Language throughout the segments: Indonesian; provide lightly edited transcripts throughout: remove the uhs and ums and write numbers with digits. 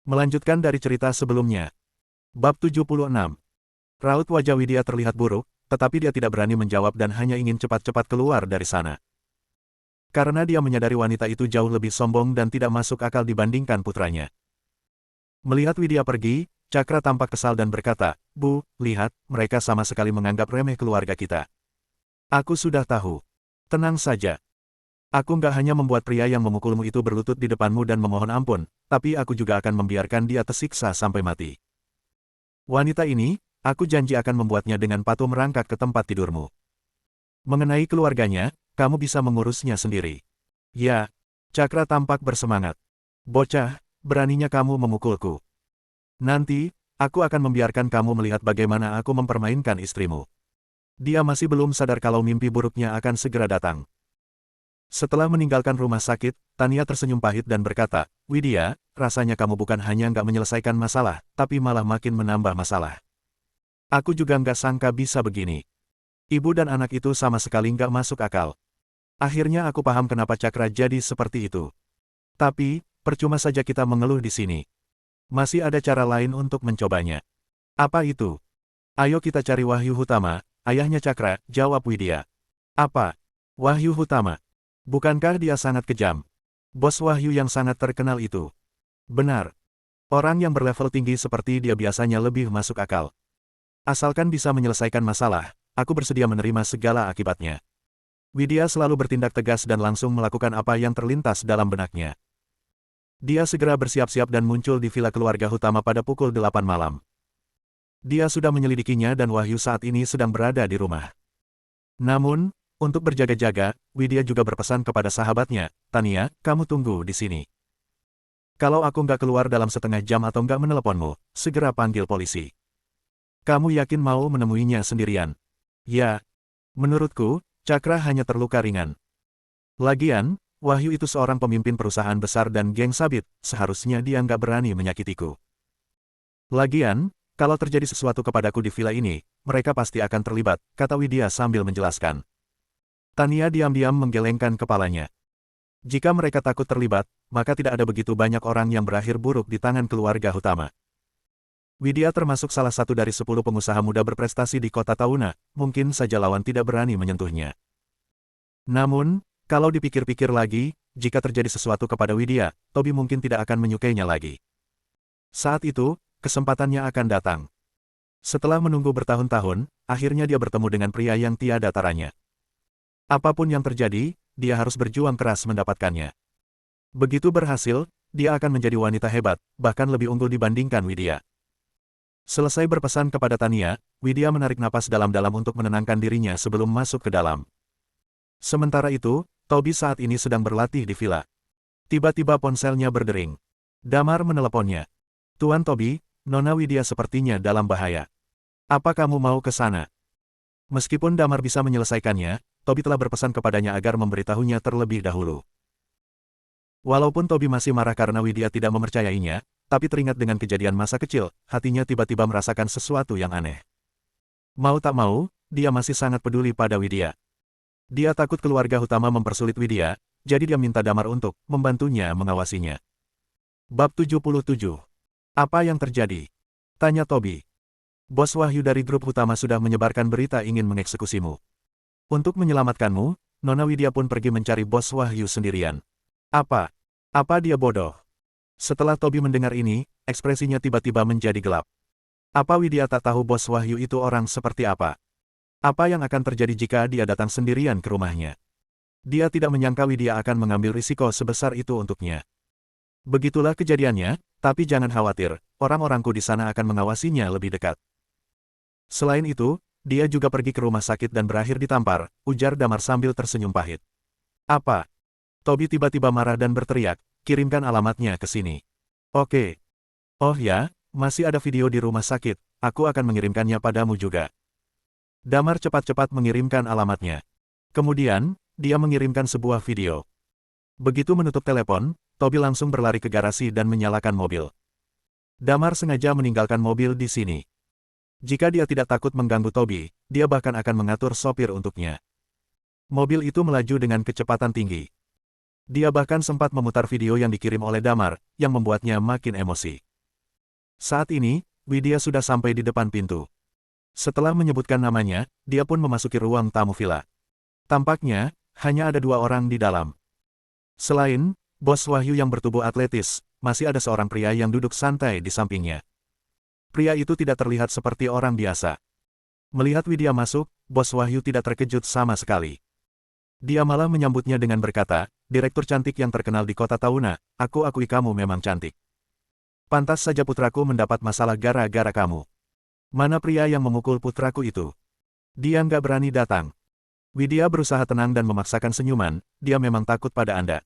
Melanjutkan dari cerita sebelumnya. Bab 76. Raut wajah Widya terlihat buruk, tetapi dia tidak berani menjawab dan hanya ingin cepat-cepat keluar dari sana. Karena dia menyadari wanita itu jauh lebih sombong dan tidak masuk akal dibandingkan putranya. Melihat Widya pergi, Cakra tampak kesal dan berkata, "Bu, lihat, mereka sama sekali menganggap remeh keluarga kita." "Aku sudah tahu. Tenang saja. Aku nggak hanya membuat pria yang memukulmu itu berlutut di depanmu dan memohon ampun, tapi aku juga akan membiarkan dia tersiksa sampai mati. Wanita ini, aku janji akan membuatnya dengan patuh merangkak ke tempat tidurmu. Mengenai keluarganya, kamu bisa mengurusnya sendiri." "Ya." Cakra tampak bersemangat. "Bocah, beraninya kamu memukulku. Nanti, aku akan membiarkan kamu melihat bagaimana aku mempermainkan istrimu." Dia masih belum sadar kalau mimpi buruknya akan segera datang. Setelah meninggalkan rumah sakit, Tania tersenyum pahit dan berkata, "Widya, rasanya kamu bukan hanya nggak menyelesaikan masalah, tapi malah makin menambah masalah. Aku juga nggak sangka bisa begini. Ibu dan anak itu sama sekali nggak masuk akal. Akhirnya aku paham kenapa Cakra jadi seperti itu. Tapi, percuma saja kita mengeluh di sini. Masih ada cara lain untuk mencobanya." "Apa itu?" "Ayo kita cari Wahyu Hutama, ayahnya Cakra," jawab Widya. "Apa? Wahyu Hutama? Bukankah dia sangat kejam? Bos Wahyu yang sangat terkenal itu." "Benar. Orang yang berlevel tinggi seperti dia biasanya lebih masuk akal. Asalkan bisa menyelesaikan masalah, aku bersedia menerima segala akibatnya." Widya selalu bertindak tegas dan langsung melakukan apa yang terlintas dalam benaknya. Dia segera bersiap-siap dan muncul di villa keluarga Hutama pada pukul 8 malam. Dia sudah menyelidikinya dan Wahyu saat ini sedang berada di rumah. Namun, untuk berjaga-jaga, Widya juga berpesan kepada sahabatnya, "Tania, kamu tunggu di sini. Kalau aku nggak keluar dalam setengah jam atau nggak meneleponmu, segera panggil polisi. Kamu yakin mau menemuinya sendirian?" "Ya. Menurutku, Cakra hanya terluka ringan. Lagian, Wahyu itu seorang pemimpin perusahaan besar dan geng sabit, seharusnya dia nggak berani menyakitiku. Lagian, kalau terjadi sesuatu kepadaku di villa ini, mereka pasti akan terlibat," kata Widya sambil menjelaskan. Tania diam-diam menggelengkan kepalanya. Jika mereka takut terlibat, maka tidak ada begitu banyak orang yang berakhir buruk di tangan keluarga Hutama. Widya termasuk salah satu dari 10 pengusaha muda berprestasi di kota Tauna, mungkin saja lawan tidak berani menyentuhnya. Namun, kalau dipikir-pikir lagi, jika terjadi sesuatu kepada Widya, Tobi mungkin tidak akan menyukainya lagi. Saat itu, kesempatannya akan datang. Setelah menunggu bertahun-tahun, akhirnya dia bertemu dengan pria yang tiada taranya. Apapun yang terjadi, dia harus berjuang keras mendapatkannya. Begitu berhasil, dia akan menjadi wanita hebat, bahkan lebih unggul dibandingkan Widya. Selesai berpesan kepada Tania, Widya menarik napas dalam-dalam untuk menenangkan dirinya sebelum masuk ke dalam. Sementara itu, Tobi saat ini sedang berlatih di villa. Tiba-tiba ponselnya berdering. Damar meneleponnya. "Tuan Tobi, Nona Widya sepertinya dalam bahaya. Apa kamu mau ke sana?" Meskipun Damar bisa menyelesaikannya, Tobi telah berpesan kepadanya agar memberitahunya terlebih dahulu. Walaupun Tobi masih marah karena Widya tidak mempercayainya, tapi teringat dengan kejadian masa kecil, hatinya tiba-tiba merasakan sesuatu yang aneh. Mau tak mau, dia masih sangat peduli pada Widya. Dia takut keluarga Hutama mempersulit Widya, jadi dia minta Damar untuk membantunya mengawasinya. Bab 77. "Apa yang terjadi?" tanya Tobi. "Bos Wahyu dari grup Hutama sudah menyebarkan berita ingin mengeksekusimu. Untuk menyelamatkanmu, Nona Widya pun pergi mencari Bos Wahyu sendirian." "Apa? Apa dia bodoh?" Setelah Tobi mendengar ini, ekspresinya tiba-tiba menjadi gelap. Apa Widya tak tahu Bos Wahyu itu orang seperti apa? Apa yang akan terjadi jika dia datang sendirian ke rumahnya? Dia tidak menyangka Widya akan mengambil risiko sebesar itu untuknya. "Begitulah kejadiannya, tapi jangan khawatir, orang-orangku di sana akan mengawasinya lebih dekat." Selain itu, dia juga pergi ke rumah sakit dan berakhir ditampar, ujar Damar sambil tersenyum pahit. "Apa?" Tobi tiba-tiba marah dan berteriak, "Kirimkan alamatnya ke sini." "Oke." "Oh ya, masih ada video di rumah sakit, aku akan mengirimkannya padamu juga." Damar cepat-cepat mengirimkan alamatnya. Kemudian, dia mengirimkan sebuah video. Begitu menutup telepon, Tobi langsung berlari ke garasi dan menyalakan mobil. Damar sengaja meninggalkan mobil di sini. Jika dia tidak takut mengganggu Tobi, dia bahkan akan mengatur sopir untuknya. Mobil itu melaju dengan kecepatan tinggi. Dia bahkan sempat memutar video yang dikirim oleh Damar, yang membuatnya makin emosi. Saat ini, Widya sudah sampai di depan pintu. Setelah menyebutkan namanya, dia pun memasuki ruang tamu villa. Tampaknya, hanya ada 2 orang di dalam. Selain Bos Wahyu yang bertubuh atletis, masih ada seorang pria yang duduk santai di sampingnya. Pria itu tidak terlihat seperti orang biasa. Melihat Widya masuk, Bos Wahyu tidak terkejut sama sekali. Dia malah menyambutnya dengan berkata, "Direktur cantik yang terkenal di kota Tauna, aku akui kamu memang cantik. Pantas saja putraku mendapat masalah gara-gara kamu. Mana pria yang memukul putraku itu? Dia nggak berani datang." Widya berusaha tenang dan memaksakan senyuman, dia memang takut pada Anda.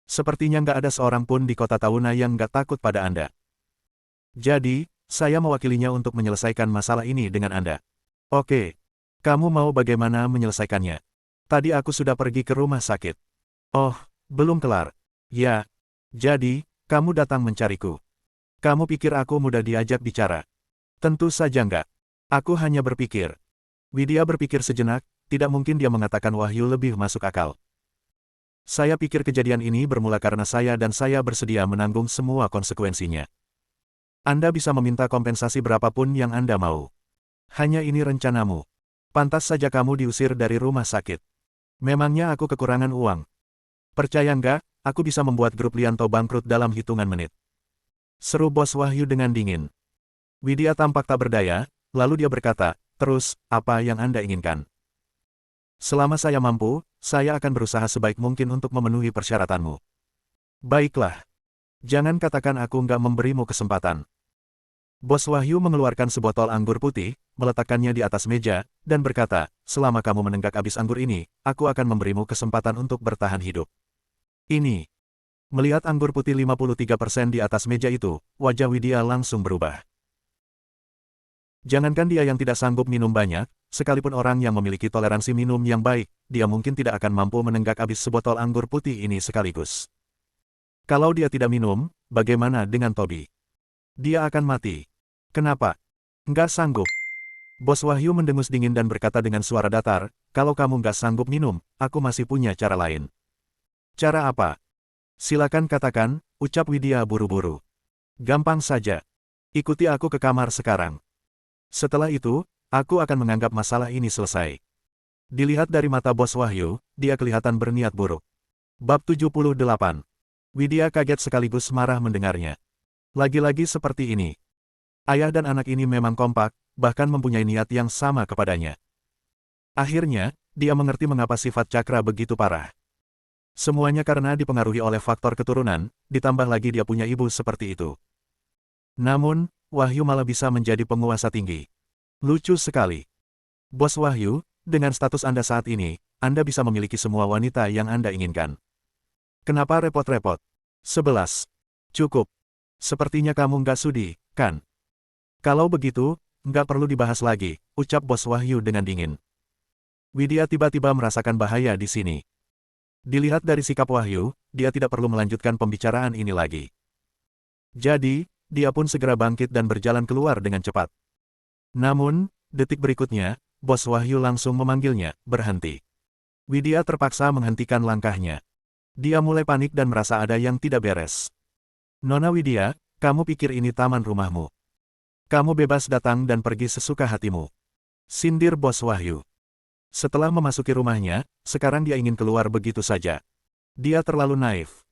Sepertinya nggak ada seorang pun di kota Tauna yang nggak takut pada Anda. Jadi, saya mewakilinya untuk menyelesaikan masalah ini dengan Anda. Oke. Kamu mau bagaimana menyelesaikannya? Tadi aku sudah pergi ke rumah sakit. Oh, belum kelar. Ya. Jadi, kamu datang mencariku. Kamu pikir aku mudah diajak bicara? Tentu saja enggak. Aku hanya berpikir. Widya berpikir sejenak, tidak mungkin dia mengatakan Wahyu lebih masuk akal. Saya pikir kejadian ini bermula karena saya dan saya bersedia menanggung semua konsekuensinya. Anda bisa meminta kompensasi berapapun yang Anda mau. Hanya ini rencanamu. Pantas saja kamu diusir dari rumah sakit. Memangnya aku kekurangan uang? Percaya nggak, aku bisa membuat grup Lianto bangkrut dalam hitungan menit. Seru Bos Wahyu dengan dingin. Widya tampak tak berdaya, lalu dia berkata, "Terus, apa yang Anda inginkan?" "Selama saya mampu, saya akan berusaha sebaik mungkin untuk memenuhi persyaratanmu." "Baiklah. Jangan katakan aku nggak memberimu kesempatan." Bos Wahyu mengeluarkan sebotol anggur putih, meletakkannya di atas meja, dan berkata, "Selama kamu menenggak habis anggur ini, aku akan memberimu kesempatan untuk bertahan hidup." Ini. Melihat anggur putih 53% di atas meja itu, wajah Widya langsung berubah. Jangankan dia yang tidak sanggup minum banyak, sekalipun orang yang memiliki toleransi minum yang baik, dia mungkin tidak akan mampu menenggak habis sebotol anggur putih ini sekaligus. Kalau dia tidak minum, bagaimana dengan Tobi? Dia akan mati. Kenapa? Nggak sanggup. Bos Wahyu mendengus dingin dan berkata dengan suara datar, "Kalau kamu nggak sanggup minum, aku masih punya cara lain." "Cara apa?" "Silakan katakan," ucap Widya buru-buru. "Gampang saja. Ikuti aku ke kamar sekarang. Setelah itu, aku akan menganggap masalah ini selesai." Dilihat dari mata Bos Wahyu, dia kelihatan berniat buruk. Bab 78. Widya kaget sekaligus marah mendengarnya. Lagi-lagi seperti ini. Ayah dan anak ini memang kompak, bahkan mempunyai niat yang sama kepadanya. Akhirnya, dia mengerti mengapa sifat Cakra begitu parah. Semuanya karena dipengaruhi oleh faktor keturunan, ditambah lagi dia punya ibu seperti itu. Namun, Wahyu malah bisa menjadi penguasa tinggi. Lucu sekali. Bos Wahyu, dengan status Anda saat ini, Anda bisa memiliki semua wanita yang Anda inginkan. Kenapa repot-repot? 11. Cukup. Sepertinya kamu nggak sudi, kan? Kalau begitu, nggak perlu dibahas lagi, ucap Bos Wahyu dengan dingin. Widya tiba-tiba merasakan bahaya di sini. Dilihat dari sikap Wahyu, dia tidak perlu melanjutkan pembicaraan ini lagi. Jadi, dia pun segera bangkit dan berjalan keluar dengan cepat. Namun, detik berikutnya, Bos Wahyu langsung memanggilnya, "Berhenti." Widya terpaksa menghentikan langkahnya. Dia mulai panik dan merasa ada yang tidak beres. "Nona Widya, kamu pikir ini taman rumahmu? Kamu bebas datang dan pergi sesuka hatimu," sindir Bos Wahyu. Setelah memasuki rumahnya, sekarang dia ingin keluar begitu saja. Dia terlalu naif.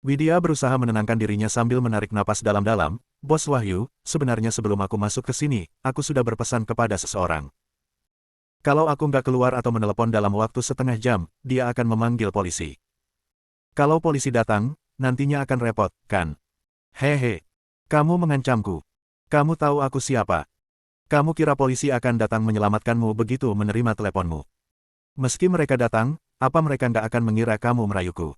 Widya berusaha menenangkan dirinya sambil menarik napas dalam-dalam. "Bos Wahyu, sebenarnya sebelum aku masuk ke sini, aku sudah berpesan kepada seseorang. Kalau aku nggak keluar atau menelepon dalam waktu setengah jam, dia akan memanggil polisi. Kalau polisi datang, nantinya akan repot, kan? Hehe. Kamu mengancamku. Kamu tahu aku siapa? Kamu kira polisi akan datang menyelamatkanmu begitu menerima teleponmu? Meski mereka datang, apa mereka nggak akan mengira kamu merayuku?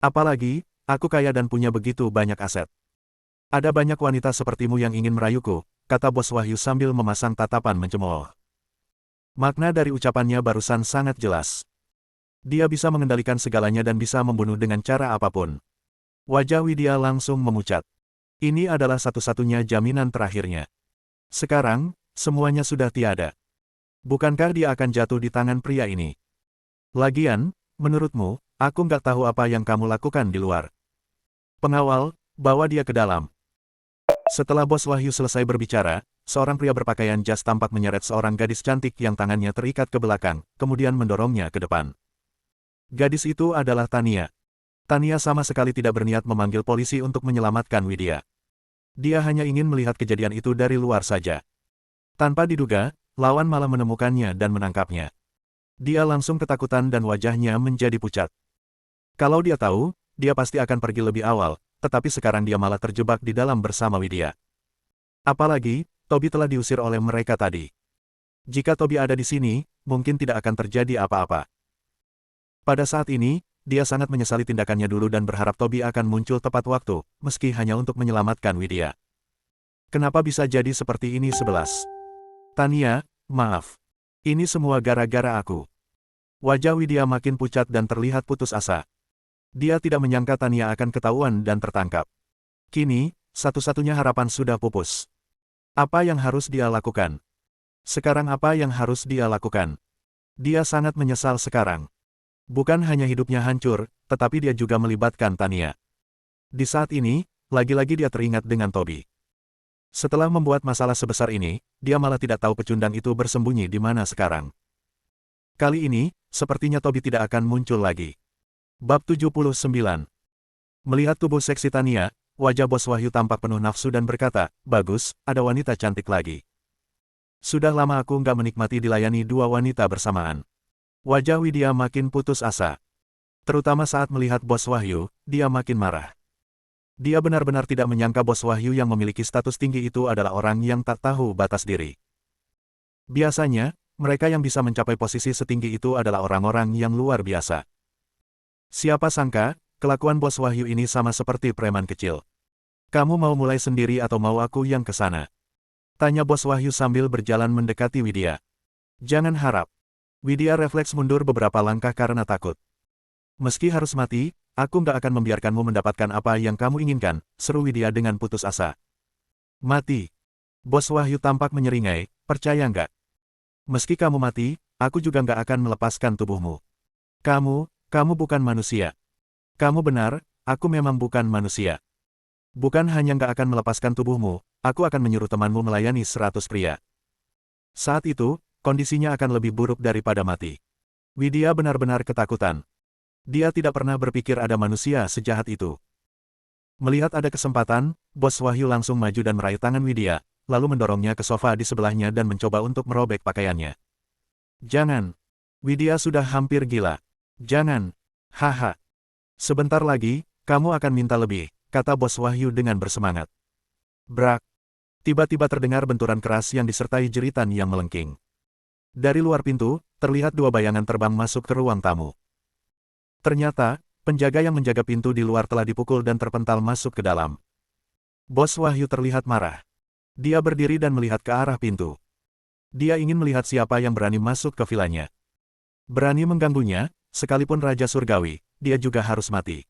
Apalagi, aku kaya dan punya begitu banyak aset. Ada banyak wanita sepertimu yang ingin merayuku," kata Bos Wahyu sambil memasang tatapan mencemooh. Makna dari ucapannya barusan sangat jelas. Dia bisa mengendalikan segalanya dan bisa membunuh dengan cara apapun. Wajah Widya langsung memucat. Ini adalah satu-satunya jaminan terakhirnya. Sekarang, semuanya sudah tiada. Bukankah dia akan jatuh di tangan pria ini? Lagian, menurutmu, aku nggak tahu apa yang kamu lakukan di luar. Pengawal, bawa dia ke dalam. Setelah Bos Wahyu selesai berbicara, seorang pria berpakaian jas tampak menyeret seorang gadis cantik yang tangannya terikat ke belakang, kemudian mendorongnya ke depan. Gadis itu adalah Tania. Tania sama sekali tidak berniat memanggil polisi untuk menyelamatkan Widya. Dia hanya ingin melihat kejadian itu dari luar saja. Tanpa diduga, lawan malah menemukannya dan menangkapnya. Dia langsung ketakutan dan wajahnya menjadi pucat. Kalau dia tahu, dia pasti akan pergi lebih awal, tetapi sekarang dia malah terjebak di dalam bersama Widya. Apalagi, Toby telah diusir oleh mereka tadi. Jika Toby ada di sini, mungkin tidak akan terjadi apa-apa. Pada saat ini, dia sangat menyesali tindakannya dulu dan berharap Toby akan muncul tepat waktu, meski hanya untuk menyelamatkan Widya. Kenapa bisa jadi seperti ini 11? Tania, maaf. Ini semua gara-gara aku. Wajah Widya makin pucat dan terlihat putus asa. Dia tidak menyangka Tania akan ketahuan dan tertangkap. Kini, satu-satunya harapan sudah pupus. Apa yang harus dia lakukan? Sekarang apa yang harus dia lakukan? Dia sangat menyesal sekarang. Bukan hanya hidupnya hancur, tetapi dia juga melibatkan Tania. Di saat ini, lagi-lagi dia teringat dengan Toby. Setelah membuat masalah sebesar ini, dia malah tidak tahu pecundang itu bersembunyi di mana sekarang. Kali ini, sepertinya Toby tidak akan muncul lagi. Bab 79. Melihat tubuh seksi Tania, wajah Bos Wahyu tampak penuh nafsu dan berkata, "Bagus, ada wanita cantik lagi. Sudah lama aku nggak menikmati dilayani dua wanita bersamaan." Wajah Widya makin putus asa. Terutama saat melihat Bos Wahyu, dia makin marah. Dia benar-benar tidak menyangka Bos Wahyu yang memiliki status tinggi itu adalah orang yang tak tahu batas diri. Biasanya, mereka yang bisa mencapai posisi setinggi itu adalah orang-orang yang luar biasa. Siapa sangka, kelakuan Bos Wahyu ini sama seperti preman kecil. "Kamu mau mulai sendiri atau mau aku yang ke sana?" tanya Bos Wahyu sambil berjalan mendekati Widya. "Jangan harap." Widya refleks mundur beberapa langkah karena takut. "Meski harus mati, aku nggak akan membiarkanmu mendapatkan apa yang kamu inginkan," seru Widya dengan putus asa. "Mati?" Bos Wahyu tampak menyeringai, "Percaya nggak? Meski kamu mati, aku juga nggak akan melepaskan tubuhmu. Kamu bukan manusia." "Kamu benar, aku memang bukan manusia. Bukan hanya nggak akan melepaskan tubuhmu, aku akan menyuruh temanmu melayani 100 pria. Saat itu, kondisinya akan lebih buruk daripada mati." Widya benar-benar ketakutan. Dia tidak pernah berpikir ada manusia sejahat itu. Melihat ada kesempatan, Bos Wahyu langsung maju dan meraih tangan Widya, lalu mendorongnya ke sofa di sebelahnya dan mencoba untuk merobek pakaiannya. "Jangan. Widya sudah hampir gila. Jangan. Haha. Sebentar lagi, kamu akan minta lebih," kata Bos Wahyu dengan bersemangat. Brak. Tiba-tiba terdengar benturan keras yang disertai jeritan yang melengking. Dari luar pintu, terlihat dua bayangan terbang masuk ke ruang tamu. Ternyata, penjaga yang menjaga pintu di luar telah dipukul dan terpental masuk ke dalam. Bos Wahyu terlihat marah. Dia berdiri dan melihat ke arah pintu. Dia ingin melihat siapa yang berani masuk ke vilanya. Berani mengganggunya, sekalipun Raja Surgawi, dia juga harus mati.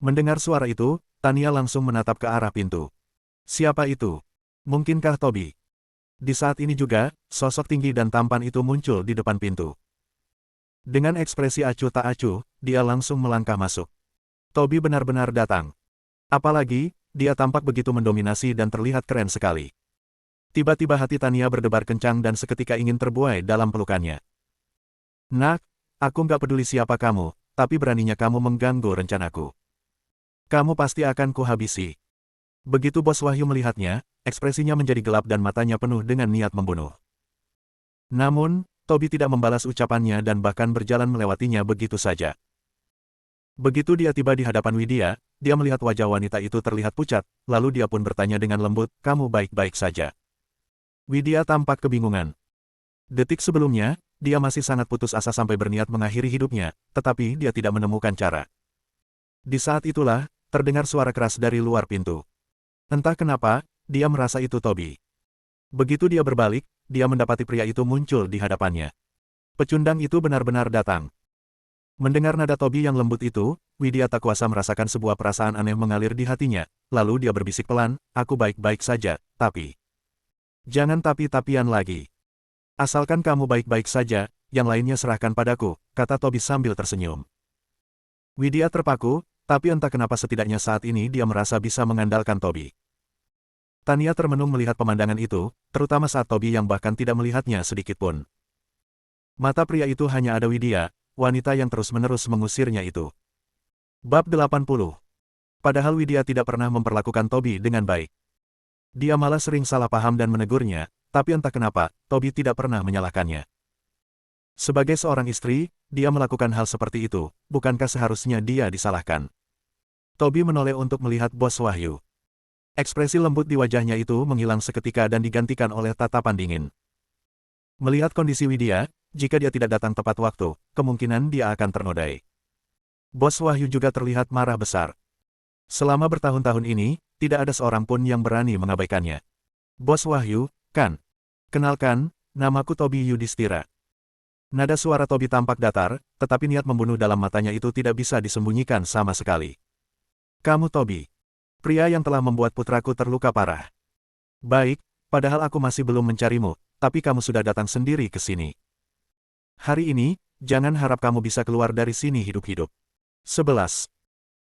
Mendengar suara itu, Tania langsung menatap ke arah pintu. Siapa itu? Mungkinkah Toby? Di saat ini juga, sosok tinggi dan tampan itu muncul di depan pintu. Dengan ekspresi acuh tak acuh, dia langsung melangkah masuk. Toby benar-benar datang. Apalagi, dia tampak begitu mendominasi dan terlihat keren sekali. Tiba-tiba hati Tania berdebar kencang dan seketika ingin terbuai dalam pelukannya. "Nak, aku nggak peduli siapa kamu, tapi beraninya kamu mengganggu rencanaku. Kamu pasti akan kuhabisi." Begitu Bos Wahyu melihatnya, ekspresinya menjadi gelap dan matanya penuh dengan niat membunuh. Namun, Toby tidak membalas ucapannya dan bahkan berjalan melewatinya begitu saja. Begitu dia tiba di hadapan Widya, dia melihat wajah wanita itu terlihat pucat, lalu dia pun bertanya dengan lembut, "Kamu baik-baik saja?" Widya tampak kebingungan. Detik sebelumnya, dia masih sangat putus asa sampai berniat mengakhiri hidupnya, tetapi dia tidak menemukan cara. Di saat itulah, terdengar suara keras dari luar pintu. Entah kenapa, dia merasa itu Toby. Begitu dia berbalik, dia mendapati pria itu muncul di hadapannya. Pecundang itu benar-benar datang. Mendengar nada Toby yang lembut itu, Widya tak kuasa merasakan sebuah perasaan aneh mengalir di hatinya, lalu dia berbisik pelan, "Aku baik-baik saja, tapi..." "Jangan tapi-tapian lagi. Asalkan kamu baik-baik saja, yang lainnya serahkan padaku," kata Toby sambil tersenyum. Widya terpaku, tapi entah kenapa setidaknya saat ini dia merasa bisa mengandalkan Toby. Tania termenung melihat pemandangan itu, terutama saat Tobi yang bahkan tidak melihatnya sedikitpun. Mata pria itu hanya ada Widya, wanita yang terus-menerus mengusirnya itu. Bab 80. Padahal Widya tidak pernah memperlakukan Tobi dengan baik. Dia malah sering salah paham dan menegurnya, tapi entah kenapa, Tobi tidak pernah menyalahkannya. Sebagai seorang istri, dia melakukan hal seperti itu, bukankah seharusnya dia disalahkan? Tobi menoleh untuk melihat Bos Wahyu. Ekspresi lembut di wajahnya itu menghilang seketika dan digantikan oleh tatapan dingin. Melihat kondisi Widya, jika dia tidak datang tepat waktu, kemungkinan dia akan ternodai. Bos Wahyu juga terlihat marah besar. Selama bertahun-tahun ini, tidak ada seorang pun yang berani mengabaikannya. Bos Wahyu, kan? Kenalkan, namaku Tobi Yudhistira. Nada suara Tobi tampak datar, tetapi niat membunuh dalam matanya itu tidak bisa disembunyikan sama sekali. Kamu Tobi. Pria yang telah membuat putraku terluka parah. Baik, padahal aku masih belum mencarimu, tapi kamu sudah datang sendiri ke sini. Hari ini, jangan harap kamu bisa keluar dari sini hidup-hidup. 11.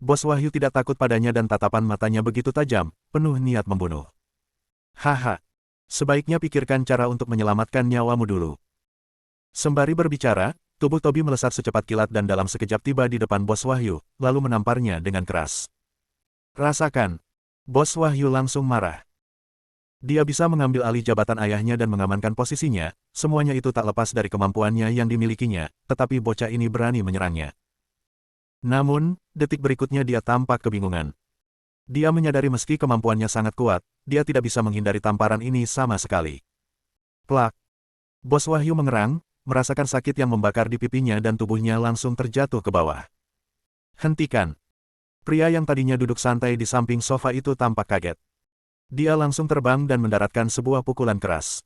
Bos Wahyu tidak takut padanya dan tatapan matanya begitu tajam, penuh niat membunuh. Haha. Sebaiknya pikirkan cara untuk menyelamatkan nyawamu dulu. Sembari berbicara, tubuh Tobi melesat secepat kilat dan dalam sekejap tiba di depan Bos Wahyu, lalu menamparnya dengan keras. Rasakan. Bos Wahyu langsung marah. Dia bisa mengambil alih jabatan ayahnya dan mengamankan posisinya, semuanya itu tak lepas dari kemampuannya yang dimilikinya, tetapi bocah ini berani menyerangnya. Namun, detik berikutnya dia tampak kebingungan. Dia menyadari meski kemampuannya sangat kuat, dia tidak bisa menghindari tamparan ini sama sekali. Plak. Bos Wahyu mengerang, merasakan sakit yang membakar di pipinya dan tubuhnya langsung terjatuh ke bawah. Hentikan. Pria yang tadinya duduk santai di samping sofa itu tampak kaget. Dia langsung terbang dan mendaratkan sebuah pukulan keras.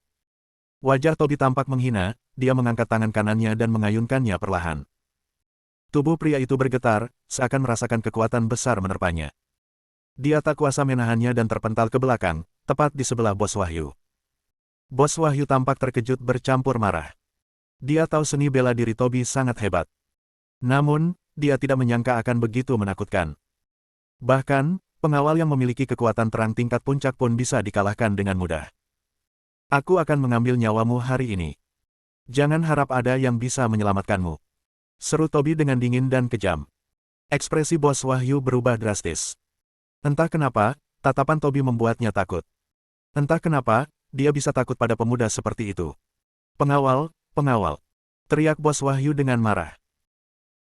Wajah Tobi tampak menghina, dia mengangkat tangan kanannya dan mengayunkannya perlahan. Tubuh pria itu bergetar, seakan merasakan kekuatan besar menerpanya. Dia tak kuasa menahannya dan terpental ke belakang, tepat di sebelah Bos Wahyu. Bos Wahyu tampak terkejut bercampur marah. Dia tahu seni bela diri Tobi sangat hebat. Namun, dia tidak menyangka akan begitu menakutkan. Bahkan, pengawal yang memiliki kekuatan terang tingkat puncak pun bisa dikalahkan dengan mudah. Aku akan mengambil nyawamu hari ini. Jangan harap ada yang bisa menyelamatkanmu. Seru Tobi dengan dingin dan kejam. Ekspresi Bos Wahyu berubah drastis. Entah kenapa, tatapan Tobi membuatnya takut. Entah kenapa, dia bisa takut pada pemuda seperti itu. Pengawal, pengawal. Teriak Bos Wahyu dengan marah.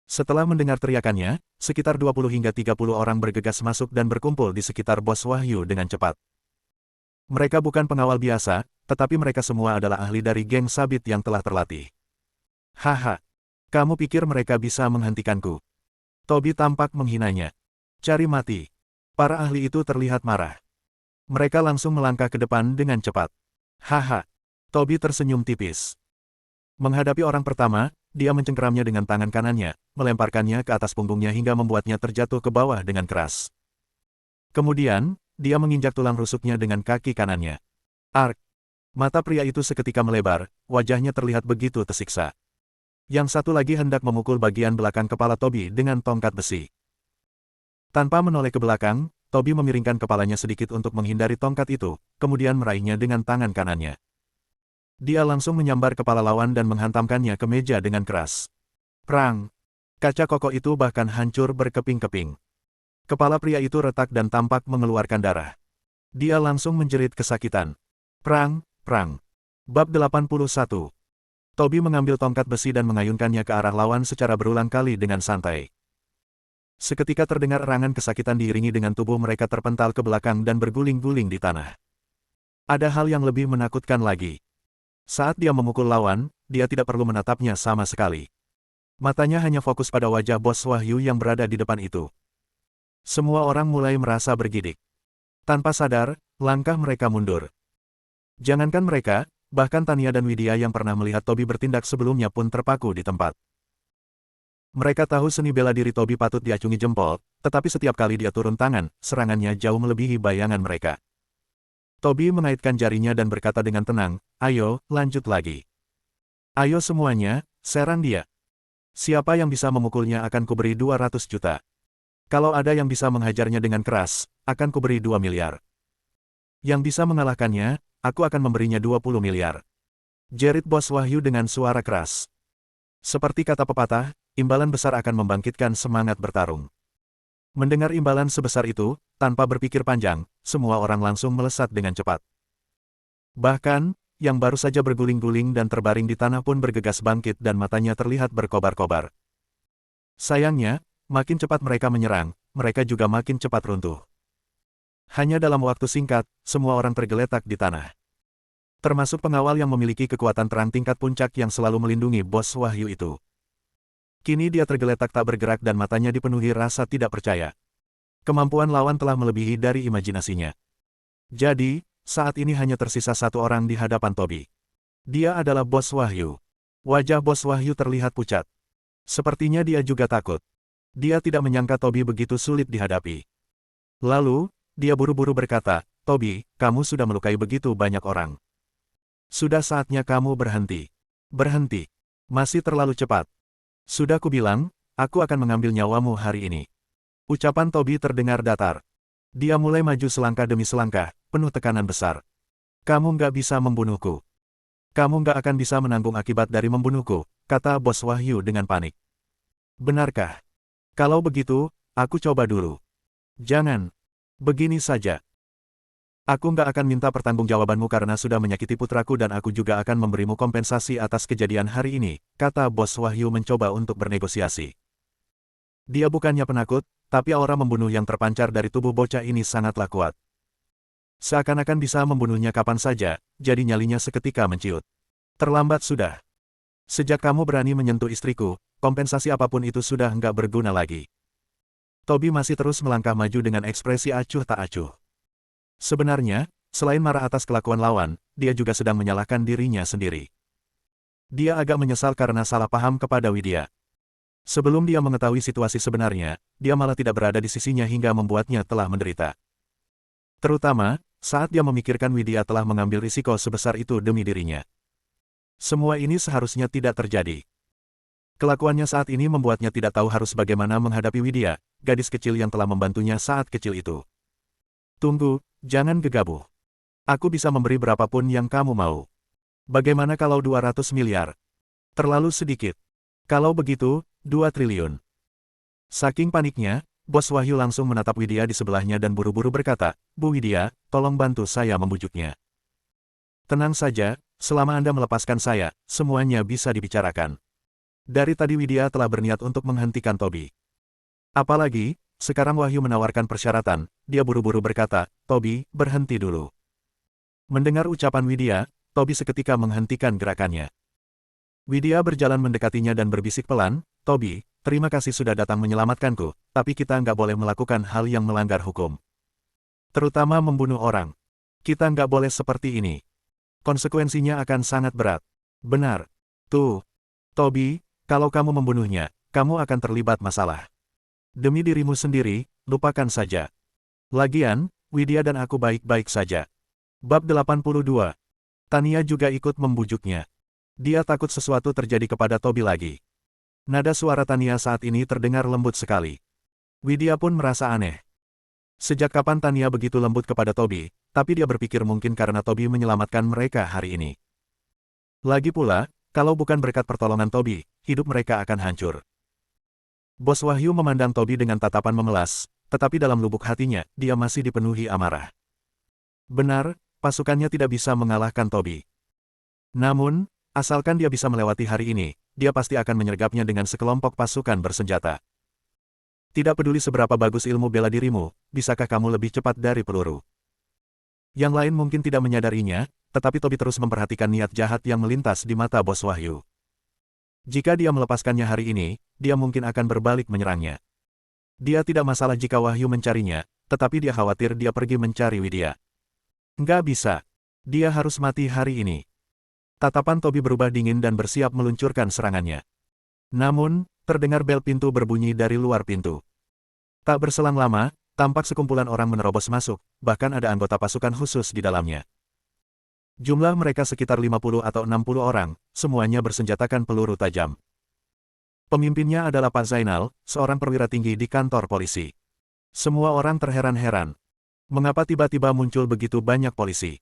Setelah mendengar teriakannya, sekitar 20 hingga 30 orang bergegas masuk dan berkumpul di sekitar Bos Wahyu dengan cepat. Mereka bukan pengawal biasa, tetapi mereka semua adalah ahli dari geng sabit yang telah terlatih. Haha, kamu pikir mereka bisa menghentikanku? Tobi tampak menghinanya. Cari mati. Para ahli itu terlihat marah. Mereka langsung melangkah ke depan dengan cepat. Haha, Tobi tersenyum tipis. Menghadapi orang pertama, dia mencengkeramnya dengan tangan kanannya, melemparkannya ke atas punggungnya hingga membuatnya terjatuh ke bawah dengan keras. Kemudian, dia menginjak tulang rusuknya dengan kaki kanannya. Ark! Mata pria itu seketika melebar, wajahnya terlihat begitu tersiksa. Yang satu lagi hendak memukul bagian belakang kepala Tobi dengan tongkat besi. Tanpa menoleh ke belakang, Tobi memiringkan kepalanya sedikit untuk menghindari tongkat itu, kemudian meraihnya dengan tangan kanannya. Dia langsung menyambar kepala lawan dan menghantamkannya ke meja dengan keras. Prang! Kaca kokoh itu bahkan hancur berkeping-keping. Kepala pria itu retak dan tampak mengeluarkan darah. Dia langsung menjerit kesakitan. Prang! Prang! Bab 81. Tobi mengambil tongkat besi dan mengayunkannya ke arah lawan secara berulang kali dengan santai. Seketika terdengar erangan kesakitan diiringi dengan tubuh mereka terpental ke belakang dan berguling-guling di tanah. Ada hal yang lebih menakutkan lagi. Saat dia memukul lawan, dia tidak perlu menatapnya sama sekali. Matanya hanya fokus pada wajah Bos Wahyu yang berada di depan itu. Semua orang mulai merasa bergidik. Tanpa sadar, langkah mereka mundur. Jangankan mereka, bahkan Tania dan Widya yang pernah melihat Tobi bertindak sebelumnya pun terpaku di tempat. Mereka tahu seni bela diri Tobi patut diacungi jempol, tetapi setiap kali dia turun tangan, serangannya jauh melebihi bayangan mereka. Tobi mengaitkan jarinya dan berkata dengan tenang, ayo, lanjut lagi. Ayo semuanya, serang dia. Siapa yang bisa memukulnya akan kuberi 200 juta. Kalau ada yang bisa menghajarnya dengan keras, akan kuberi 2 miliar. Yang bisa mengalahkannya, aku akan memberinya 20 miliar. Jerit Bos Wahyu dengan suara keras. Seperti kata pepatah, imbalan besar akan membangkitkan semangat bertarung. Mendengar imbalan sebesar itu, tanpa berpikir panjang, semua orang langsung melesat dengan cepat. Bahkan, yang baru saja berguling-guling dan terbaring di tanah pun bergegas bangkit dan matanya terlihat berkobar-kobar. Sayangnya, makin cepat mereka menyerang, mereka juga makin cepat runtuh. Hanya dalam waktu singkat, semua orang tergeletak di tanah. Termasuk pengawal yang memiliki kekuatan terang tingkat puncak yang selalu melindungi Bos Wahyu itu. Kini dia tergeletak tak bergerak dan matanya dipenuhi rasa tidak percaya. Kemampuan lawan telah melebihi dari imajinasinya. Jadi, saat ini hanya tersisa satu orang di hadapan Tobi. Dia adalah Bos Wahyu. Wajah Bos Wahyu terlihat pucat. Sepertinya dia juga takut. Dia tidak menyangka Tobi begitu sulit dihadapi. Lalu, dia buru-buru berkata, "Tobi, kamu sudah melukai begitu banyak orang. Sudah saatnya kamu berhenti. Berhenti. Masih terlalu cepat. Sudah kubilang, aku akan mengambil nyawamu hari ini." Ucapan Tobi terdengar datar. Dia mulai maju selangkah demi selangkah, penuh tekanan besar. "Kamu nggak bisa membunuhku. Kamu nggak akan bisa menanggung akibat dari membunuhku," kata Bos Wahyu dengan panik. "Benarkah? Kalau begitu, aku coba dulu." "Jangan. Begini saja. Aku nggak akan minta pertanggungjawabanmu karena sudah menyakiti putraku dan aku juga akan memberimu kompensasi atas kejadian hari ini," kata Bos Wahyu mencoba untuk bernegosiasi. Dia bukannya penakut, tapi aura membunuh yang terpancar dari tubuh bocah ini sangatlah kuat. Seakan-akan bisa membunuhnya kapan saja, jadi nyalinya seketika menciut. "Terlambat sudah. Sejak kamu berani menyentuh istriku, kompensasi apapun itu sudah nggak berguna lagi." Tobi masih terus melangkah maju dengan ekspresi acuh tak acuh. Sebenarnya, selain marah atas kelakuan lawan, dia juga sedang menyalahkan dirinya sendiri. Dia agak menyesal karena salah paham kepada Widya. Sebelum dia mengetahui situasi sebenarnya, dia malah tidak berada di sisinya hingga membuatnya telah menderita. Terutama, saat dia memikirkan Widya telah mengambil risiko sebesar itu demi dirinya. Semua ini seharusnya tidak terjadi. Kelakuannya saat ini membuatnya tidak tahu harus bagaimana menghadapi Widya, gadis kecil yang telah membantunya saat kecil itu. "Tunggu, jangan gegabah. Aku bisa memberi berapapun yang kamu mau. Bagaimana kalau 200 miliar? Terlalu sedikit. Kalau begitu, 2 triliun. Saking paniknya, Bos Wahyu langsung menatap Widya di sebelahnya dan buru-buru berkata, "Bu Widya, tolong bantu saya membujuknya. Tenang saja, selama Anda melepaskan saya, semuanya bisa dibicarakan." Dari tadi Widya telah berniat untuk menghentikan Tobi. Apalagi, sekarang Wahyu menawarkan persyaratan, dia buru-buru berkata, "Tobi, berhenti dulu." Mendengar ucapan Widya, Tobi seketika menghentikan gerakannya. Widya berjalan mendekatinya dan berbisik pelan, "Tobi, terima kasih sudah datang menyelamatkanku, tapi kita nggak boleh melakukan hal yang melanggar hukum. Terutama membunuh orang. Kita nggak boleh seperti ini. Konsekuensinya akan sangat berat." "Benar. Tuh, Tobi, kalau kamu membunuhnya, kamu akan terlibat masalah. Demi dirimu sendiri, lupakan saja. Lagian, Widya dan aku baik-baik saja." Bab 82. Tania juga ikut membujuknya. Dia takut sesuatu terjadi kepada Tobi lagi. Nada suara Tania saat ini terdengar lembut sekali. Widya pun merasa aneh. Sejak kapan Tania begitu lembut kepada Tobi, tapi dia berpikir mungkin karena Tobi menyelamatkan mereka hari ini. Lagi pula, kalau bukan berkat pertolongan Tobi, hidup mereka akan hancur. Bos Wahyu memandang Tobi dengan tatapan memelas, tetapi dalam lubuk hatinya, dia masih dipenuhi amarah. Benar, pasukannya tidak bisa mengalahkan Tobi. Namun, asalkan dia bisa melewati hari ini, dia pasti akan menyergapnya dengan sekelompok pasukan bersenjata. Tidak peduli seberapa bagus ilmu bela dirimu, bisakah kamu lebih cepat dari peluru? Yang lain mungkin tidak menyadarinya, tetapi Tobi terus memperhatikan niat jahat yang melintas di mata Bos Wahyu. Jika dia melepaskannya hari ini, dia mungkin akan berbalik menyerangnya. Dia tidak masalah jika Wahyu mencarinya, tetapi dia khawatir dia pergi mencari Widya. Nggak bisa. Dia harus mati hari ini. Tatapan Tobi berubah dingin dan bersiap meluncurkan serangannya. Namun, terdengar bel pintu berbunyi dari luar pintu. Tak berselang lama, tampak sekumpulan orang menerobos masuk, bahkan ada anggota pasukan khusus di dalamnya. Jumlah mereka sekitar 50 atau 60 orang, semuanya bersenjatakan peluru tajam. Pemimpinnya adalah Pak Zainal, seorang perwira tinggi di kantor polisi. Semua orang terheran-heran. Mengapa tiba-tiba muncul begitu banyak polisi?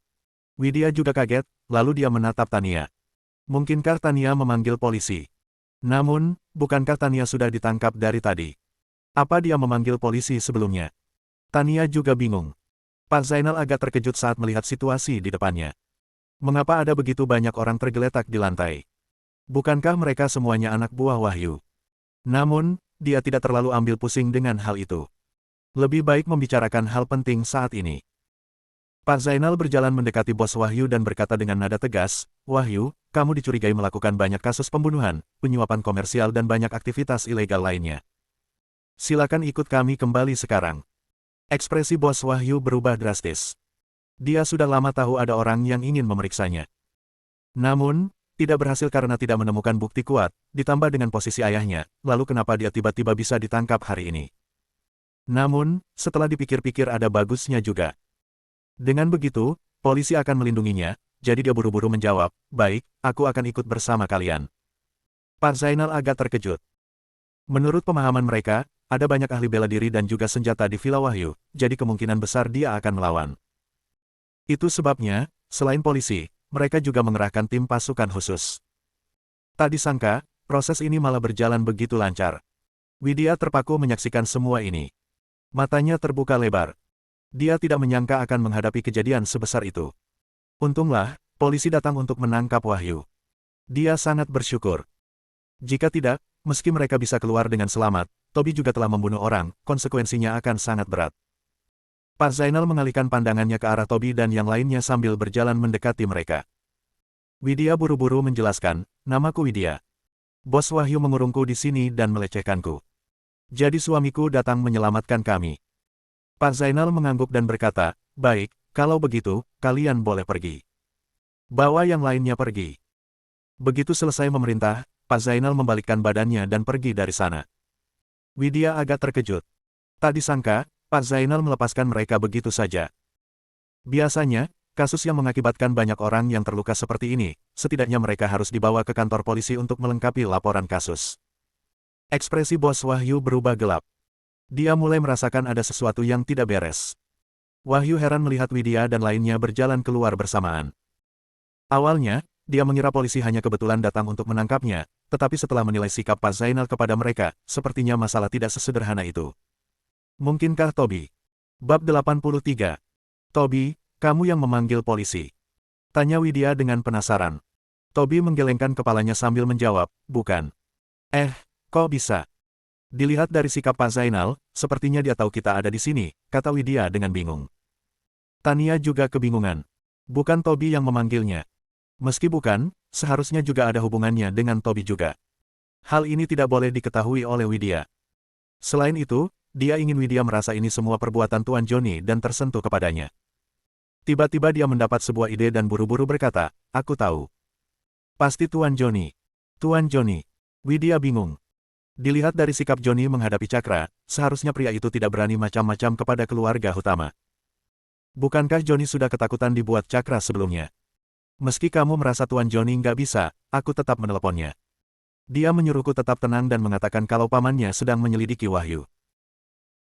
Widya juga kaget, lalu dia menatap Tania. Mungkinkah Tania memanggil polisi? Namun, bukankah Tania sudah ditangkap dari tadi? Apa dia memanggil polisi sebelumnya? Tania juga bingung. Pak Zainal agak terkejut saat melihat situasi di depannya. Mengapa ada begitu banyak orang tergeletak di lantai? Bukankah mereka semuanya anak buah Wahyu? Namun, dia tidak terlalu ambil pusing dengan hal itu. Lebih baik membicarakan hal penting saat ini. Pak Zainal berjalan mendekati bos Wahyu dan berkata dengan nada tegas, "Wahyu, kamu dicurigai melakukan banyak kasus pembunuhan, penyuapan komersial dan banyak aktivitas ilegal lainnya. Silakan ikut kami kembali sekarang." Ekspresi bos Wahyu berubah drastis. Dia sudah lama tahu ada orang yang ingin memeriksanya. Namun, tidak berhasil karena tidak menemukan bukti kuat, ditambah dengan posisi ayahnya, lalu kenapa dia tiba-tiba bisa ditangkap hari ini? Namun, setelah dipikir-pikir ada bagusnya juga. Dengan begitu, polisi akan melindunginya, jadi dia buru-buru menjawab, "Baik, aku akan ikut bersama kalian." Pak Zainal agak terkejut. Menurut pemahaman mereka, ada banyak ahli bela diri dan juga senjata di Villa Wahyu, jadi kemungkinan besar dia akan melawan. Itu sebabnya, selain polisi, mereka juga mengerahkan tim pasukan khusus. Tak disangka, proses ini malah berjalan begitu lancar. Widya terpaku menyaksikan semua ini. Matanya terbuka lebar. Dia tidak menyangka akan menghadapi kejadian sebesar itu. Untunglah, polisi datang untuk menangkap Wahyu. Dia sangat bersyukur. Jika tidak, meski mereka bisa keluar dengan selamat, Tobi juga telah membunuh orang, konsekuensinya akan sangat berat. Pak Zainal mengalihkan pandangannya ke arah Tobi dan yang lainnya sambil berjalan mendekati mereka. Widya buru-buru menjelaskan, "Namaku Widya. Bos Wahyu mengurungku di sini dan melecehkanku. Jadi suamiku datang menyelamatkan kami." Pak Zainal mengangguk dan berkata, "Baik, kalau begitu, kalian boleh pergi. Bawa yang lainnya pergi." Begitu selesai memerintah, Pak Zainal membalikkan badannya dan pergi dari sana. Widya agak terkejut. Tak disangka, Pak Zainal melepaskan mereka begitu saja. Biasanya, kasus yang mengakibatkan banyak orang yang terluka seperti ini, setidaknya mereka harus dibawa ke kantor polisi untuk melengkapi laporan kasus. Ekspresi bos Wahyu berubah gelap. Dia mulai merasakan ada sesuatu yang tidak beres. Wahyu heran melihat Widya dan lainnya berjalan keluar bersamaan. Awalnya, dia mengira polisi hanya kebetulan datang untuk menangkapnya, tetapi setelah menilai sikap Pak Zainal kepada mereka, sepertinya masalah tidak sesederhana itu. Mungkinkah Tobi? Bab 83. Tobi, kamu yang memanggil polisi? Tanya Widya dengan penasaran. Tobi menggelengkan kepalanya sambil menjawab, "Bukan." Kok bisa? Dilihat dari sikap Pak Zainal, sepertinya dia tahu kita ada di sini, kata Widya dengan bingung. Tania juga kebingungan. Bukan Tobi yang memanggilnya. Meski bukan, seharusnya juga ada hubungannya dengan Tobi juga. Hal ini tidak boleh diketahui oleh Widya. Selain itu, dia ingin Widya merasa ini semua perbuatan Tuan Johnny dan tersentuh kepadanya. Tiba-tiba dia mendapat sebuah ide dan buru-buru berkata, "Aku tahu. Pasti Tuan Johnny." Tuan Johnny. Widya bingung. Dilihat dari sikap Johnny menghadapi Cakra, seharusnya pria itu tidak berani macam-macam kepada keluarga utama. Bukankah Johnny sudah ketakutan dibuat Cakra sebelumnya? Meski kamu merasa Tuan Johnny nggak bisa, aku tetap meneleponnya. Dia menyuruhku tetap tenang dan mengatakan kalau pamannya sedang menyelidiki Wahyu.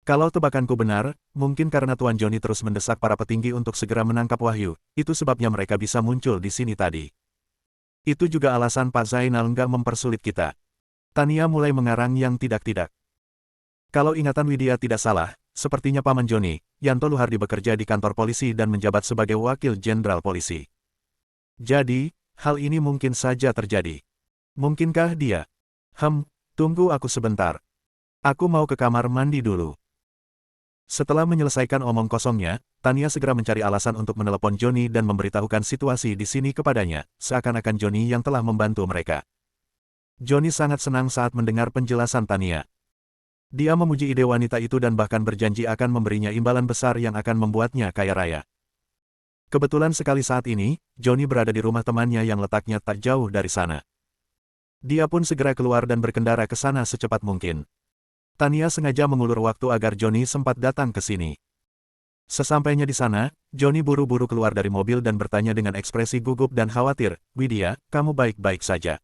Kalau tebakanku benar, mungkin karena Tuan Johnny terus mendesak para petinggi untuk segera menangkap Wahyu, itu sebabnya mereka bisa muncul di sini tadi. Itu juga alasan Pak Zainal nggak mempersulit kita. Tania mulai mengarang yang tidak-tidak. Kalau ingatan Widya tidak salah, sepertinya Paman Johnny, Yanto Luhardi bekerja di kantor polisi dan menjabat sebagai wakil jenderal polisi. Jadi, hal ini mungkin saja terjadi. Mungkinkah dia? Tunggu aku sebentar. Aku mau ke kamar mandi dulu. Setelah menyelesaikan omong kosongnya, Tania segera mencari alasan untuk menelepon Johnny dan memberitahukan situasi di sini kepadanya, seakan-akan Johnny yang telah membantu mereka. Johnny sangat senang saat mendengar penjelasan Tania. Dia memuji ide wanita itu dan bahkan berjanji akan memberinya imbalan besar yang akan membuatnya kaya raya. Kebetulan sekali saat ini, Johnny berada di rumah temannya yang letaknya tak jauh dari sana. Dia pun segera keluar dan berkendara ke sana secepat mungkin. Tania sengaja mengulur waktu agar Johnny sempat datang ke sini. Sesampainya di sana, Johnny buru-buru keluar dari mobil dan bertanya dengan ekspresi gugup dan khawatir, "Widya, kamu baik-baik saja?"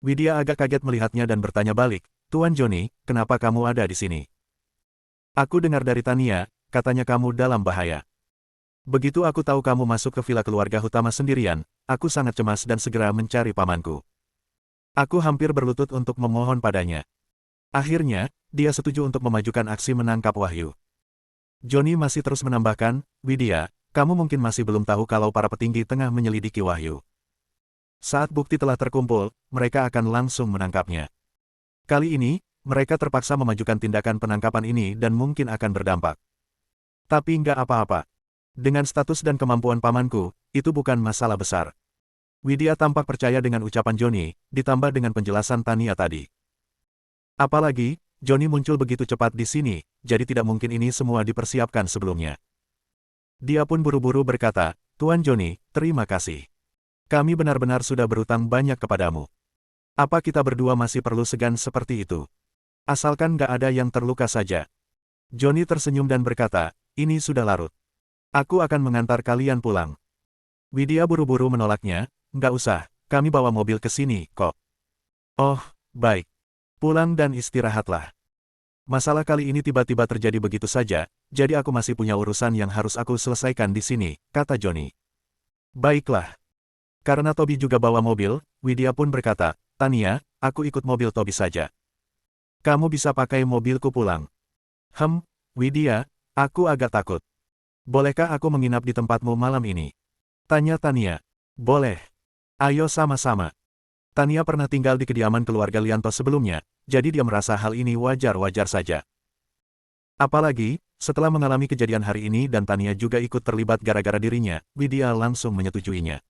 Widya agak kaget melihatnya dan bertanya balik, "Tuan Johnny, kenapa kamu ada di sini?" "Aku dengar dari Tania, katanya kamu dalam bahaya. Begitu aku tahu kamu masuk ke villa keluarga utama sendirian, aku sangat cemas dan segera mencari pamanku. Aku hampir berlutut untuk memohon padanya. Akhirnya, dia setuju untuk memajukan aksi menangkap Wahyu. Johnny masih terus menambahkan, Widya, kamu mungkin masih belum tahu kalau para petinggi tengah menyelidiki Wahyu. Saat bukti telah terkumpul, mereka akan langsung menangkapnya. Kali ini, mereka terpaksa memajukan tindakan penangkapan ini dan mungkin akan berdampak. Tapi nggak apa-apa. Dengan status dan kemampuan pamanku, itu bukan masalah besar. Widya tampak percaya dengan ucapan Johnny, ditambah dengan penjelasan Tania tadi. Apalagi, Johnny muncul begitu cepat di sini, jadi tidak mungkin ini semua dipersiapkan sebelumnya. Dia pun buru-buru berkata, Tuan Johnny, terima kasih. Kami benar-benar sudah berutang banyak kepadamu. Apa kita berdua masih perlu segan seperti itu? Asalkan nggak ada yang terluka saja. Johnny tersenyum dan berkata, ini sudah larut. Aku akan mengantar kalian pulang. Widya buru-buru menolaknya, nggak usah, kami bawa mobil ke sini, kok. Oh, baik. Pulang dan istirahatlah. Masalah kali ini tiba-tiba terjadi begitu saja, jadi aku masih punya urusan yang harus aku selesaikan di sini, kata Johnny. Baiklah. Karena Toby juga bawa mobil, Widya pun berkata, Tania, aku ikut mobil Toby saja. Kamu bisa pakai mobilku pulang. Widya, aku agak takut. Bolehkah aku menginap di tempatmu malam ini? Tanya Tania. Boleh. Ayo sama-sama. Tania pernah tinggal di kediaman keluarga Lianto sebelumnya, jadi dia merasa hal ini wajar-wajar saja. Apalagi, setelah mengalami kejadian hari ini dan Tania juga ikut terlibat gara-gara dirinya, Widya langsung menyetujuinya.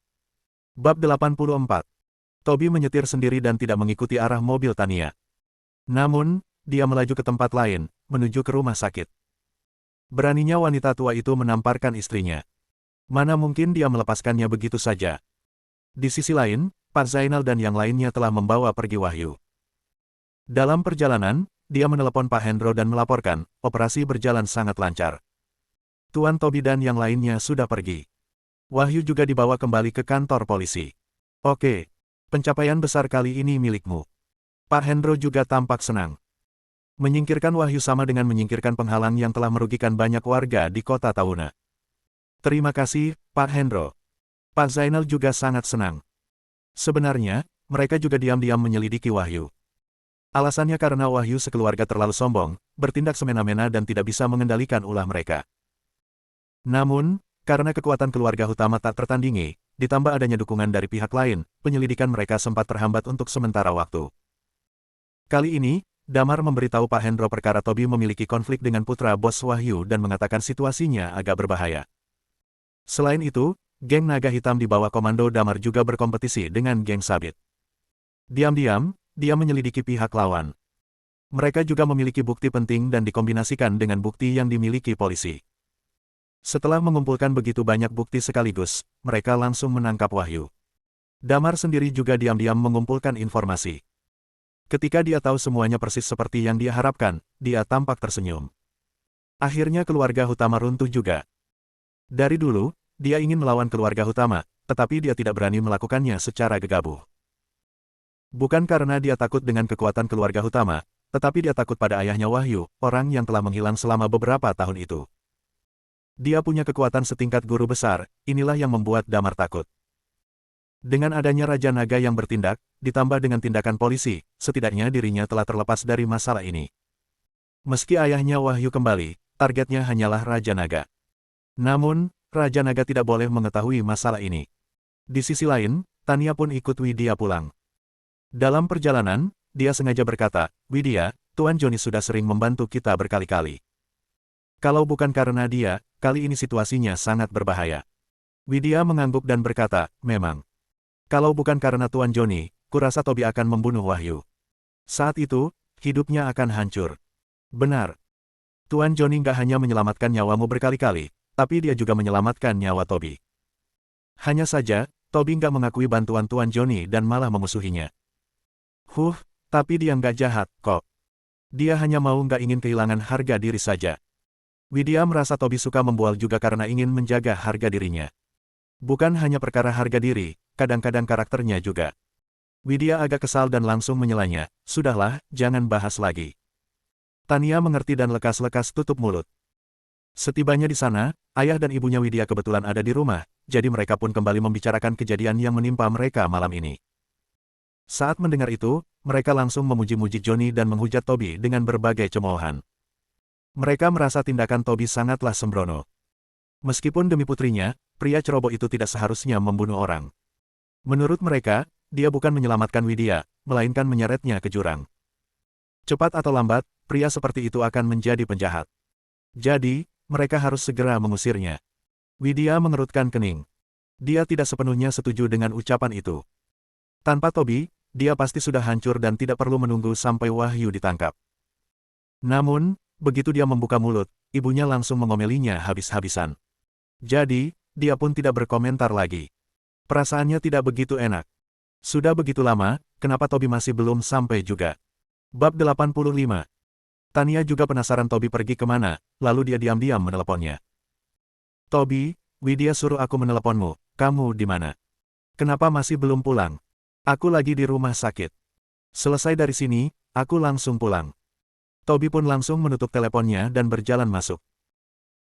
Bab 84. Toby menyetir sendiri dan tidak mengikuti arah mobil Tania. Namun, dia melaju ke tempat lain, menuju ke rumah sakit. Beraninya wanita tua itu menamparkan istrinya. Mana mungkin dia melepaskannya begitu saja. Di sisi lain, Pak Zainal dan yang lainnya telah membawa pergi Wahyu. Dalam perjalanan, dia menelepon Pak Hendro dan melaporkan, operasi berjalan sangat lancar. Tuan Toby dan yang lainnya sudah pergi. Wahyu juga dibawa kembali ke kantor polisi. Oke, pencapaian besar kali ini milikmu. Pak Hendro juga tampak senang. Menyingkirkan Wahyu sama dengan menyingkirkan penghalang yang telah merugikan banyak warga di kota Tahuna. Terima kasih, Pak Hendro. Pak Zainal juga sangat senang. Sebenarnya, mereka juga diam-diam menyelidiki Wahyu. Alasannya karena Wahyu sekeluarga terlalu sombong, bertindak semena-mena dan tidak bisa mengendalikan ulah mereka. Namun, karena kekuatan keluarga utama tak tertandingi, ditambah adanya dukungan dari pihak lain, penyelidikan mereka sempat terhambat untuk sementara waktu. Kali ini, Damar memberitahu Pak Hendro perkara Toby memiliki konflik dengan putra bos Wahyu dan mengatakan situasinya agak berbahaya. Selain itu, geng naga hitam di bawah komando Damar juga berkompetisi dengan geng sabit. Diam-diam, dia menyelidiki pihak lawan. Mereka juga memiliki bukti penting dan dikombinasikan dengan bukti yang dimiliki polisi. Setelah mengumpulkan begitu banyak bukti sekaligus, mereka langsung menangkap Wahyu. Damar sendiri juga diam-diam mengumpulkan informasi. Ketika dia tahu semuanya persis seperti yang dia harapkan, dia tampak tersenyum. Akhirnya keluarga utama runtuh juga. Dari dulu, dia ingin melawan keluarga utama, tetapi dia tidak berani melakukannya secara gegabah. Bukan karena dia takut dengan kekuatan keluarga utama, tetapi dia takut pada ayahnya Wahyu, orang yang telah menghilang selama beberapa tahun itu. Dia punya kekuatan setingkat guru besar, inilah yang membuat Damar takut. Dengan adanya Raja Naga yang bertindak, ditambah dengan tindakan polisi, setidaknya dirinya telah terlepas dari masalah ini. Meski ayahnya Wahyu kembali, targetnya hanyalah Raja Naga. Namun, Raja Naga tidak boleh mengetahui masalah ini. Di sisi lain, Tania pun ikut Widya pulang. Dalam perjalanan, dia sengaja berkata, Widya, Tuan Johnny sudah sering membantu kita berkali-kali. Kalau bukan karena dia, kali ini situasinya sangat berbahaya. Widya mengangguk dan berkata, memang. Kalau bukan karena Tuan Johnny, kurasa Toby akan membunuh Wahyu. Saat itu, hidupnya akan hancur. Benar. Tuan Johnny nggak hanya menyelamatkan nyawamu berkali-kali, tapi dia juga menyelamatkan nyawa Toby. Hanya saja, Toby nggak mengakui bantuan Tuan Johnny dan malah memusuhinya. Tapi dia nggak jahat, kok. Dia hanya mau nggak ingin kehilangan harga diri saja. Widya merasa Toby suka membual juga karena ingin menjaga harga dirinya. Bukan hanya perkara harga diri, kadang-kadang karakternya juga. Widya agak kesal dan langsung menyelanya, sudahlah, jangan bahas lagi. Tania mengerti dan lekas-lekas tutup mulut. Setibanya di sana, ayah dan ibunya Widya kebetulan ada di rumah, jadi mereka pun kembali membicarakan kejadian yang menimpa mereka malam ini. Saat mendengar itu, mereka langsung memuji-muji Johnny dan menghujat Toby dengan berbagai cemoohan. Mereka merasa tindakan Toby sangatlah sembrono. Meskipun demi putrinya, pria ceroboh itu tidak seharusnya membunuh orang. Menurut mereka, dia bukan menyelamatkan Widya, melainkan menyeretnya ke jurang. Cepat atau lambat, pria seperti itu akan menjadi penjahat. Jadi, mereka harus segera mengusirnya. Widya mengerutkan kening. Dia tidak sepenuhnya setuju dengan ucapan itu. Tanpa Toby, dia pasti sudah hancur dan tidak perlu menunggu sampai Wahyu ditangkap. Namun, begitu dia membuka mulut, ibunya langsung mengomelinya habis-habisan. Jadi, dia pun tidak berkomentar lagi. Perasaannya tidak begitu enak. Sudah begitu lama, kenapa Toby masih belum sampai juga? Bab 85. Tania juga penasaran Toby pergi kemana, lalu dia diam-diam meneleponnya. Toby, Widya suruh aku meneleponmu, kamu di mana? Kenapa masih belum pulang? Aku lagi di rumah sakit. Selesai dari sini, aku langsung pulang. Toby pun langsung menutup teleponnya dan berjalan masuk.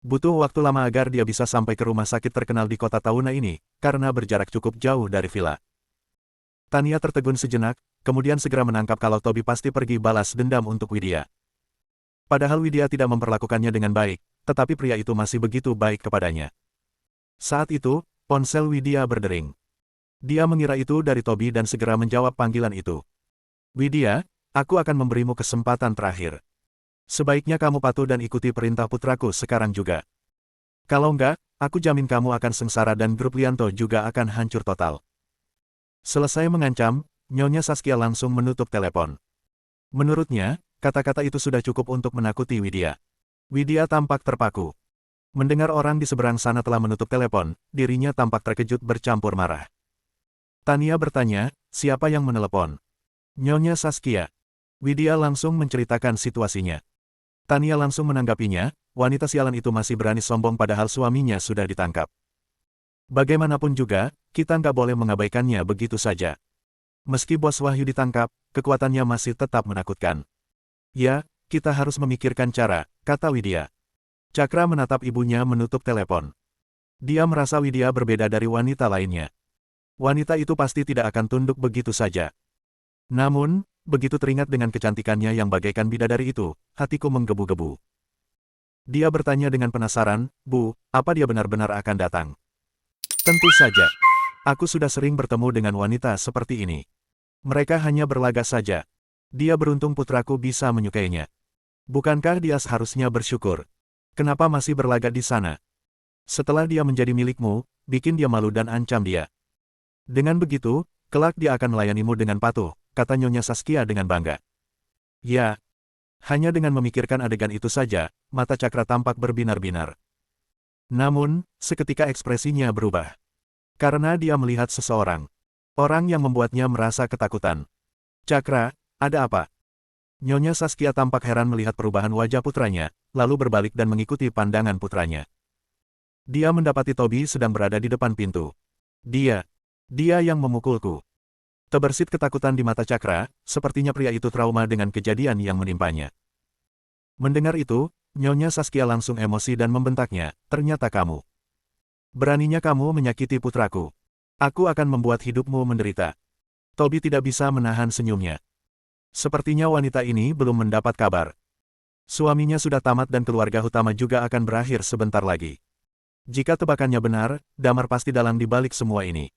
Butuh waktu lama agar dia bisa sampai ke rumah sakit terkenal di kota Tauna ini, karena berjarak cukup jauh dari villa. Tania tertegun sejenak, kemudian segera menangkap kalau Toby pasti pergi balas dendam untuk Widya. Padahal Widya tidak memperlakukannya dengan baik, tetapi pria itu masih begitu baik kepadanya. Saat itu, ponsel Widya berdering. Dia mengira itu dari Toby dan segera menjawab panggilan itu. Widya, aku akan memberimu kesempatan terakhir. Sebaiknya kamu patuh dan ikuti perintah putraku sekarang juga. Kalau enggak, aku jamin kamu akan sengsara dan grup Lianto juga akan hancur total. Selesai mengancam, Nyonya Saskia langsung menutup telepon. Menurutnya, kata-kata itu sudah cukup untuk menakuti Widya. Widya tampak terpaku. Mendengar orang di seberang sana telah menutup telepon, dirinya tampak terkejut bercampur marah. Tania bertanya, siapa yang menelepon? Nyonya Saskia. Widya langsung menceritakan situasinya. Tania langsung menanggapinya, wanita sialan itu masih berani sombong padahal suaminya sudah ditangkap. Bagaimanapun juga, kita nggak boleh mengabaikannya begitu saja. Meski bos Wahyu ditangkap, kekuatannya masih tetap menakutkan. Ya, kita harus memikirkan cara, kata Widya. Cakra menatap ibunya menutup telepon. Dia merasa Widya berbeda dari wanita lainnya. Wanita itu pasti tidak akan tunduk begitu saja. Namun, begitu teringat dengan kecantikannya yang bagaikan bidadari itu, hatiku menggebu-gebu. Dia bertanya dengan penasaran, Bu, apa dia benar-benar akan datang? Tentu saja. Aku sudah sering bertemu dengan wanita seperti ini. Mereka hanya berlagak saja. Dia beruntung putraku bisa menyukainya. Bukankah dia seharusnya bersyukur? Kenapa masih berlagak di sana? Setelah dia menjadi milikmu, bikin dia malu dan ancam dia. Dengan begitu, kelak dia akan melayanimu dengan patuh, kata Nyonya Saskia dengan bangga. Ya, hanya dengan memikirkan adegan itu saja, mata Cakra tampak berbinar-binar. Namun, seketika ekspresinya berubah. Karena dia melihat seseorang. Orang yang membuatnya merasa ketakutan. Cakra, ada apa? Nyonya Saskia tampak heran melihat perubahan wajah putranya, lalu berbalik dan mengikuti pandangan putranya. Dia mendapati Toby sedang berada di depan pintu. Dia yang memukulku. Terbersit ketakutan di mata Cakra, sepertinya pria itu trauma dengan kejadian yang menimpanya. Mendengar itu, Nyonya Saskia langsung emosi dan membentaknya, ternyata kamu. Beraninya kamu menyakiti putraku. Aku akan membuat hidupmu menderita. Toby tidak bisa menahan senyumnya. Sepertinya wanita ini belum mendapat kabar. Suaminya sudah tamat dan keluarga utama juga akan berakhir sebentar lagi. Jika tebakannya benar, Damar pasti dalang di balik semua ini.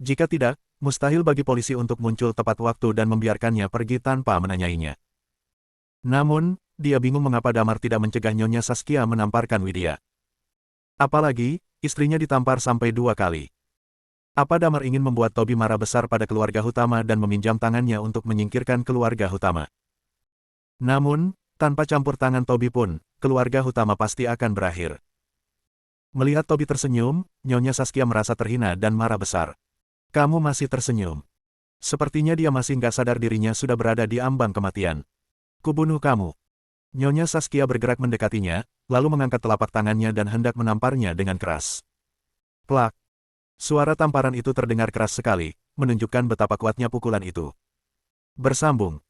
Jika tidak, mustahil bagi polisi untuk muncul tepat waktu dan membiarkannya pergi tanpa menanyainya. Namun, dia bingung mengapa Damar tidak mencegah Nyonya Saskia menamparkan Widya. Apalagi, istrinya ditampar sampai 2 kali. Apa Damar ingin membuat Toby marah besar pada keluarga utama dan meminjam tangannya untuk menyingkirkan keluarga utama? Namun, tanpa campur tangan Toby pun, keluarga utama pasti akan berakhir. Melihat Toby tersenyum, Nyonya Saskia merasa terhina dan marah besar. Kamu masih tersenyum. Sepertinya dia masih nggak sadar dirinya sudah berada di ambang kematian. Kubunuh kamu. Nyonya Saskia bergerak mendekatinya, lalu mengangkat telapak tangannya dan hendak menamparnya dengan keras. Plak. Suara tamparan itu terdengar keras sekali, menunjukkan betapa kuatnya pukulan itu. Bersambung.